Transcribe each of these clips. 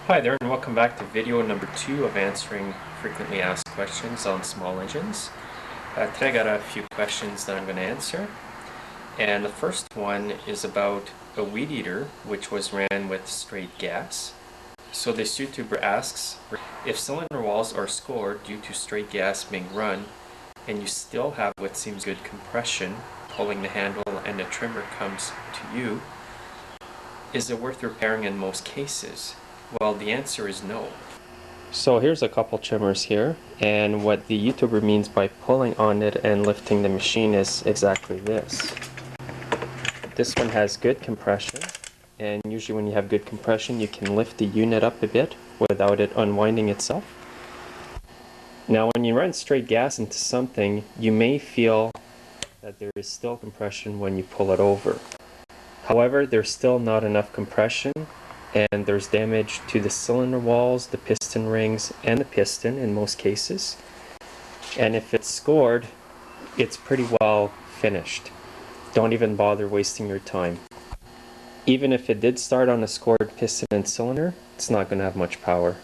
Hi there, and welcome back to video number 2 of answering frequently asked questions on small engines. Today I got a few questions that I'm going to answer, and the first one is about a weed eater which was ran with straight gas. So this YouTuber asks, if cylinder walls are scored due to straight gas being run and you still have what seems good compression pulling the handle and the trimmer comes to you, is it worth repairing in most cases? Well, the answer is no. So here's a couple trimmers here, and what the YouTuber means by pulling on it and lifting the machine is exactly this. This one has good compression, and usually when you have good compression you can lift the unit up a bit without it unwinding itself. Now when you run straight gas into something, you may feel that there is still compression when you pull it over. However, there's still not enough compression, and there's damage to the cylinder walls, the piston rings, and the piston in most cases. And if it's scored, it's pretty well finished. Don't even bother wasting your time. Even if it did start on a scored piston and cylinder, it's not going to have much power.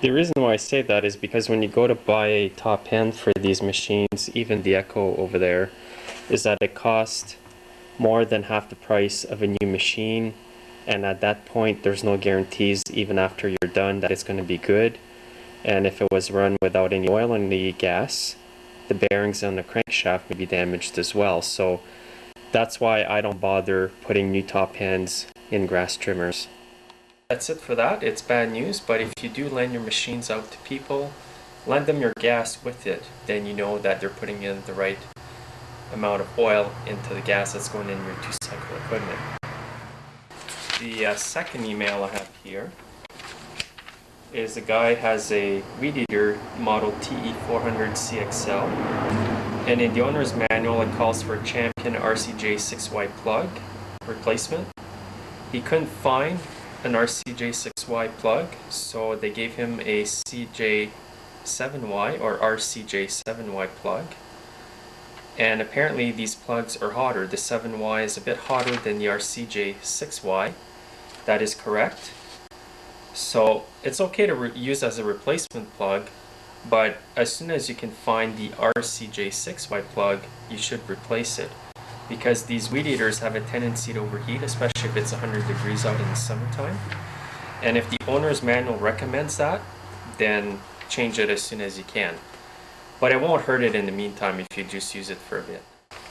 The reason why I say that is because when you go to buy a top end for these machines, even the Echo over there, is that it costs more than half the price of a new machine. And at that point there's no guarantees even after you're done that it's going to be good. And if it was run without any oil in the gas, the bearings on the crankshaft may be damaged as well. So that's why I don't bother putting new top ends in grass trimmers. That's it for that. It's bad news, but if you do lend your machines out to people, lend them your gas with it. Then you know that they're putting in the right amount of oil into the gas that's going in your 2-cycle equipment. The second email I have here is a guy has a weed eater model TE400 CXL, and in the owner's manual it calls for a Champion RCJ6Y plug replacement. He couldn't find an RCJ6Y plug, so they gave him a CJ7Y or RCJ7Y plug. And apparently these plugs are hotter. The 7Y is a bit hotter than the RCJ6Y. That is correct. So it's okay to use as a replacement plug, but as soon as you can find the RCJ6Y plug, you should replace it, because these weed eaters have a tendency to overheat, especially if it's 100 degrees out in the summertime. And if the owner's manual recommends that, then change it as soon as you can. But it won't hurt it in the meantime if you just use it for a bit.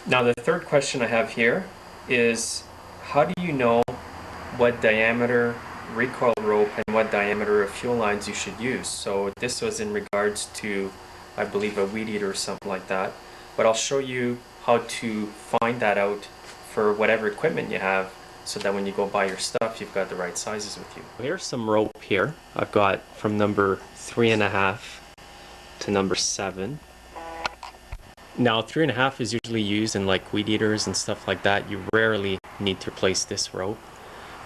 Now the third question I have here is, how do you know what diameter recoil rope and what diameter of fuel lines you should use? So this was in regards to, I believe, a weed eater or something like that. But I'll show you how to find that out for whatever equipment you have, so that when you go buy your stuff, you've got the right sizes with you. Here's some rope here. I've got from number 3.5 to number 7. Now 3.5 is usually used in like weed eaters and stuff like that. You rarely need to replace this rope.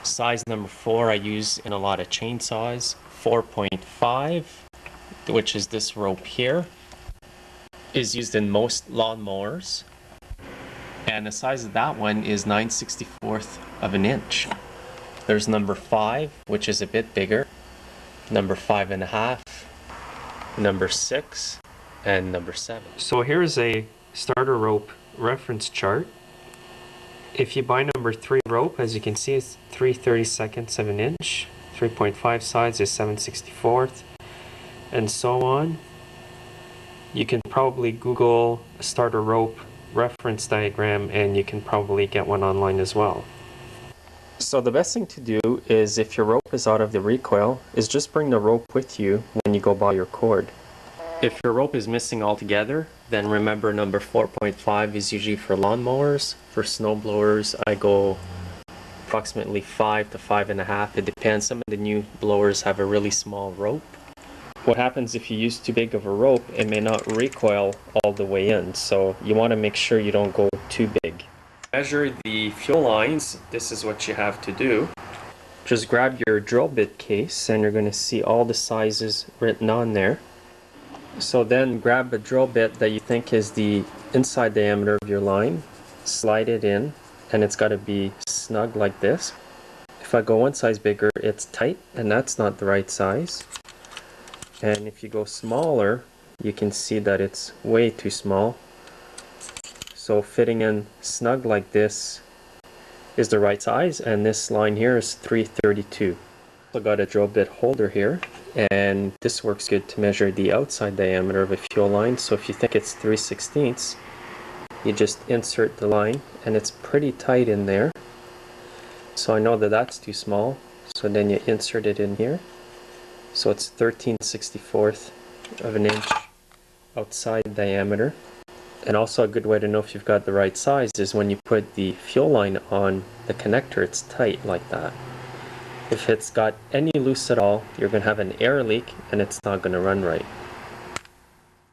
Size number 4 I use in a lot of chainsaws. 4.5, which is this rope here, is used in most lawnmowers. And the size of that one is 9/64 of an inch. There's number 5, which is a bit bigger. Number 5.5. Number 6, and number 7. So here's a starter rope reference chart. If you buy number 3 rope, as you can see, it's 3/32 of an inch. 3.5 size is 7/64, and so on. You can probably Google a starter rope reference diagram, and you can probably get one online as well. So the best thing to do is, if your rope is out of the recoil, is just bring the rope with you when you go buy your cord. If your rope is missing altogether, then remember number 4.5 is usually for lawnmowers. For snowblowers, I go approximately 5 to 5.5. It depends. Some of the new blowers have a really small rope. What happens if you use too big of a rope, it may not recoil all the way in, so you want to make sure you don't go too big. Measure the fuel lines. This is what you have to do. Just grab your drill bit case, and you're going to see all the sizes written on there. So then grab a drill bit that you think is the inside diameter of your line, slide it in, and it's got to be snug like this. If I go one size bigger, it's tight, and that's not the right size. And if you go smaller, you can see that it's way too small. So fitting in snug like this is the right size, and this line here is 332. Also got a drill bit holder here, and this works good to measure the outside diameter of a fuel line. So if you think it's 3/16, you just insert the line, and it's pretty tight in there. So I know that that's too small, so then you insert it in here. So it's 13/64 of an inch outside diameter. And also a good way to know if you've got the right size is when you put the fuel line on the connector, it's tight like that. If it's got any loose at all, you're going to have an air leak and it's not going to run right.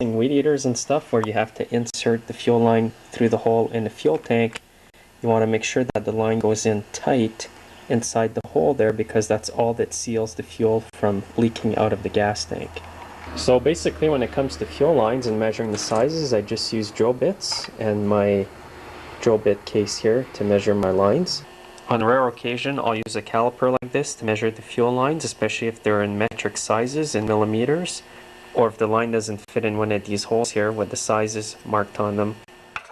In weed eaters and stuff where you have to insert the fuel line through the hole in the fuel tank, you want to make sure that the line goes in tight inside the hole there, because that's all that seals the fuel from leaking out of the gas tank. So basically when it comes to fuel lines and measuring the sizes, I just use drill bits and my drill bit case here to measure my lines. On a rare occasion, I'll use a caliper like this to measure the fuel lines, especially if they're in metric sizes in millimeters, or if the line doesn't fit in one of these holes here with the sizes marked on them.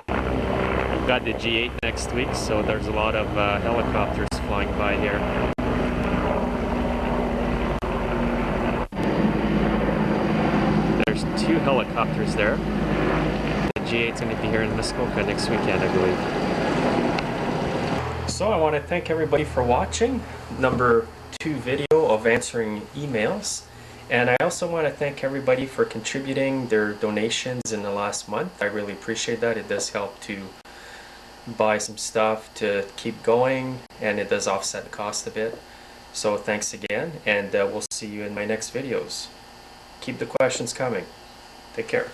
We've got the G8 next week, so there's a lot of helicopters flying by here. There's 2 helicopters there. The G8's going to be here in Muskoka next weekend, I believe. So I want to thank everybody for watching number 2 video of answering emails. And I also want to thank everybody for contributing their donations in the last month. I really appreciate that. It does help to buy some stuff to keep going, and it does offset the cost a bit. So thanks again, and we'll see you in my next videos. Keep the questions coming. Take care.